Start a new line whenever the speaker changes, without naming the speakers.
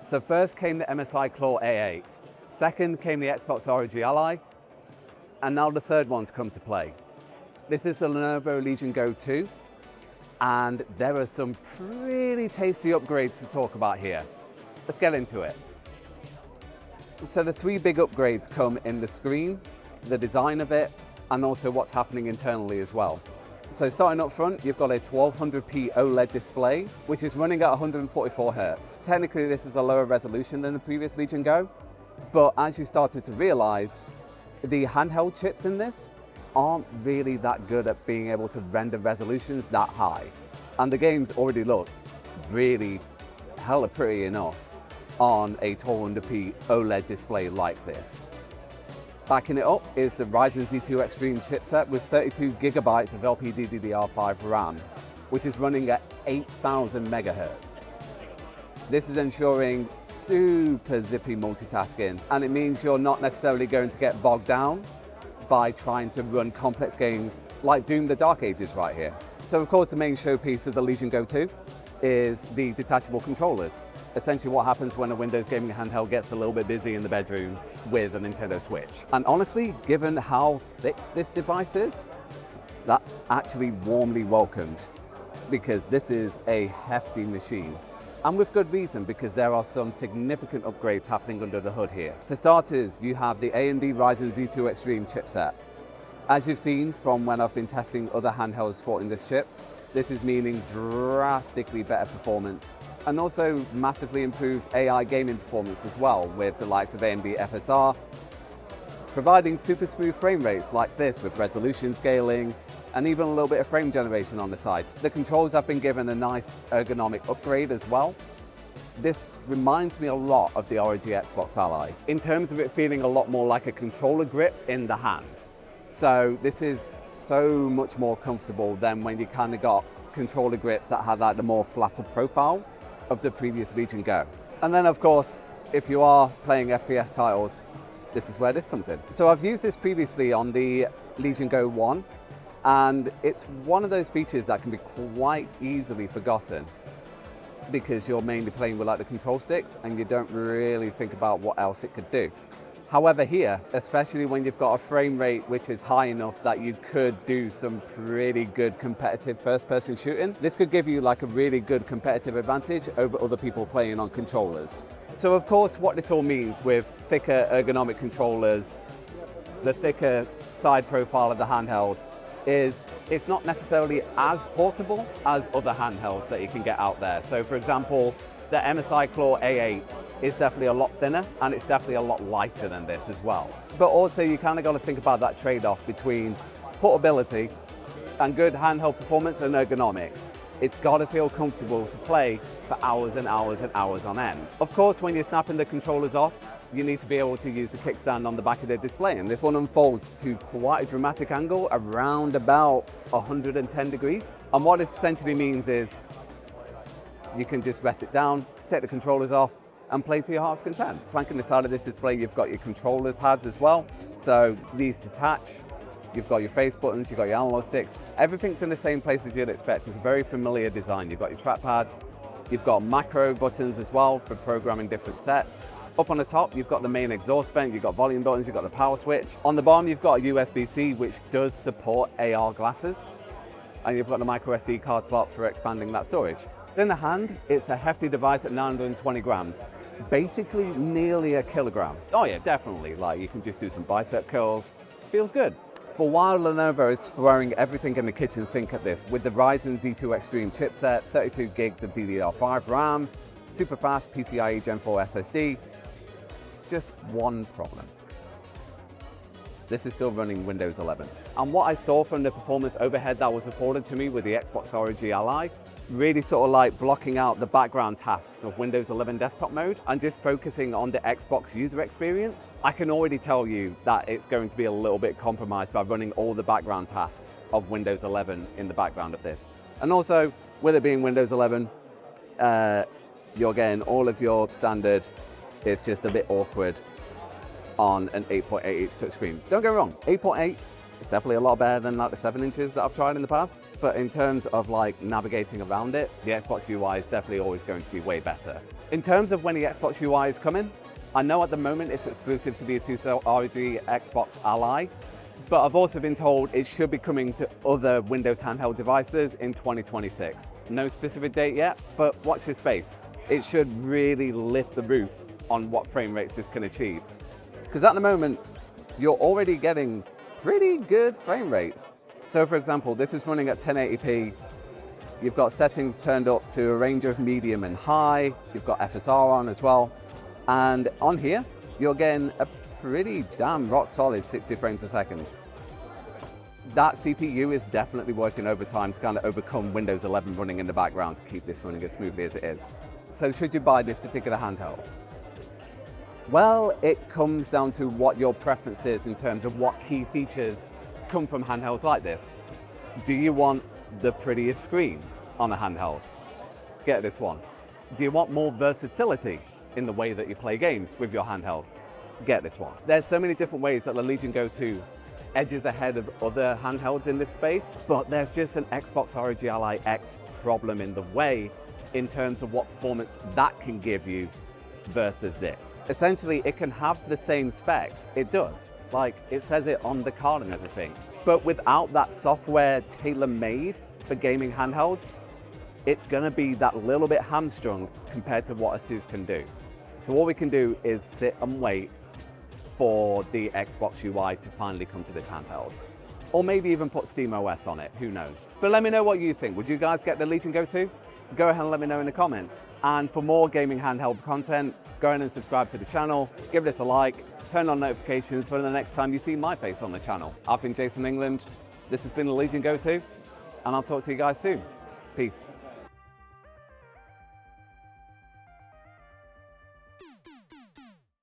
So first came the MSI Claw A8, second came the Xbox ROG Ally, and now the third one's come to play. This is the Lenovo Legion Go 2, and there are some pretty tasty upgrades to talk about here. Let's get into it. So the three big upgrades come in the screen, the design of it, and also what's happening internally as well. So starting up front, you've got a 1200p OLED display, which is running at 144 Hz. Technically, this is a lower resolution than the previous Legion Go, but as you started to realize, the handheld chips in this aren't really that good at being able to render resolutions that high. And the games already look really hella pretty enough on a 1200p OLED display like this. Backing it up is the Ryzen Z2 Extreme chipset with 32 gigabytes of LPDDR5 RAM, which is running at 8,000 megahertz. This is ensuring super zippy multitasking, and it means you're not necessarily going to get bogged down by trying to run complex games like Doom: The Dark Ages right here. So of course the main showpiece of the Legion Go 2 is the detachable controllers. Essentially what happens when a Windows gaming handheld gets a little bit busy in the bedroom with a Nintendo Switch. And honestly, given how thick this device is, that's actually warmly welcomed, because this is a hefty machine. And with good reason, because there are some significant upgrades happening under the hood here. For starters, you have the AMD Ryzen Z2 Extreme chipset. As you've seen from when I've been testing other handhelds sporting this chip, this is meaning drastically better performance, and also massively improved AI gaming performance as well, with the likes of AMD FSR, providing super smooth frame rates like this with resolution scaling, and even a little bit of frame generation on the side. The controls have been given a nice ergonomic upgrade as well. This reminds me a lot of the ROG Xbox Ally, in terms of it feeling a lot more like a controller grip in the hand. So this is so much more comfortable than when you kind of got controller grips that had like the more flatter profile of the previous Legion Go. And then of course, if you are playing FPS titles, this is where this comes in. So I've used this previously on the Legion Go 1, and it's one of those features that can be quite easily forgotten because you're mainly playing with like the control sticks and you don't really think about what else it could do. However here, especially when you've got a frame rate which is high enough that you could do some pretty good competitive first-person shooting, this could give you like a really good competitive advantage over other people playing on controllers. So of course what this all means with thicker ergonomic controllers, the thicker side profile of the handheld, is it's not necessarily as portable as other handhelds that you can get out there. So for example, the MSI Claw A8 is definitely a lot thinner, and it's definitely a lot lighter than this as well. But also you kind of got to think about that trade-off between portability and good handheld performance and ergonomics. It's got to feel comfortable to play for hours and hours and hours on end. Of course, when you're snapping the controllers off, you need to be able to use the kickstand on the back of the display, and this one unfolds to quite a dramatic angle, around about 110 degrees. And what this essentially means is you can just rest it down, take the controllers off, and play to your heart's content. Flanking the side of this display, you've got your controller pads as well. So these detach, you've got your face buttons, you've got your analog sticks. Everything's in the same place as you'd expect. It's a very familiar design. You've got your trackpad, you've got macro buttons as well for programming different sets. Up on the top, you've got the main exhaust vent, you've got volume buttons, you've got the power switch. On the bottom, you've got a USB-C, which does support AR glasses. And you've got the micro SD card slot for expanding that storage. In the hand, it's a hefty device at 920 grams, basically nearly a kilogram. Oh yeah, definitely, like you can just do some bicep curls, feels good. But while Lenovo is throwing everything in the kitchen sink at this, with the Ryzen Z2 Extreme chipset, 32 gigs of DDR5 RAM, super fast PCIe Gen 4 SSD, it's just one problem. This is still running Windows 11. And what I saw from the performance overhead that was afforded to me with the Xbox ROG Ally, really sort of like blocking out the background tasks of Windows 11 desktop mode and just focusing on the Xbox user experience, I can already tell you that it's going to be a little bit compromised by running all the background tasks of Windows 11 in the background of this. And also, with it being Windows 11, you're getting all of your standard. It's just a bit awkward on an 8.8 inch touchscreen. Don't get me wrong, 8.8 It's definitely a lot better than like the 7 inches that I've tried in the past. But in terms of like navigating around it, the Xbox UI is definitely always going to be way better. In terms of when the Xbox UI is coming, I know at the moment it's exclusive to the Asus ROG Xbox Ally, but I've also been told it should be coming to other Windows handheld devices in 2026. No specific date yet, but watch this space. It should really lift the roof on what frame rates this can achieve. Because at the moment, you're already getting pretty good frame rates. So for example, this is running at 1080p. You've got settings turned up to a range of medium and high. You've got FSR on as well. And on here, you're getting a pretty damn rock solid 60 frames a second. That CPU is definitely working overtime to kind of overcome Windows 11 running in the background to keep this running as smoothly as it is. So should you buy this particular handheld? Well, it comes down to what your preference is in terms of what key features come from handhelds like this. Do you want the prettiest screen on a handheld? Get this one. Do you want more versatility in the way that you play games with your handheld? Get this one. There's so many different ways that the Legion Go 2 edges ahead of other handhelds in this space, but there's just an Xbox ROG Ally X problem in the way in terms of what performance that can give you versus this. Essentially, it can have the same specs. It does. Like, it says it on the card and everything. But without that software tailor-made for gaming handhelds, it's gonna be that little bit hamstrung compared to what Asus can do. So all we can do is sit and wait for the Xbox UI to finally come to this handheld. Or maybe even put SteamOS on it, who knows. But let me know what you think. Would you guys get the Legion Go 2? Go ahead and let me know in the comments. And for more gaming handheld content, go ahead and subscribe to the channel, give this a like, turn on notifications for the next time you see my face on the channel. I've been Jason England, this has been the Legion Go 2, and I'll talk to you guys soon. Peace.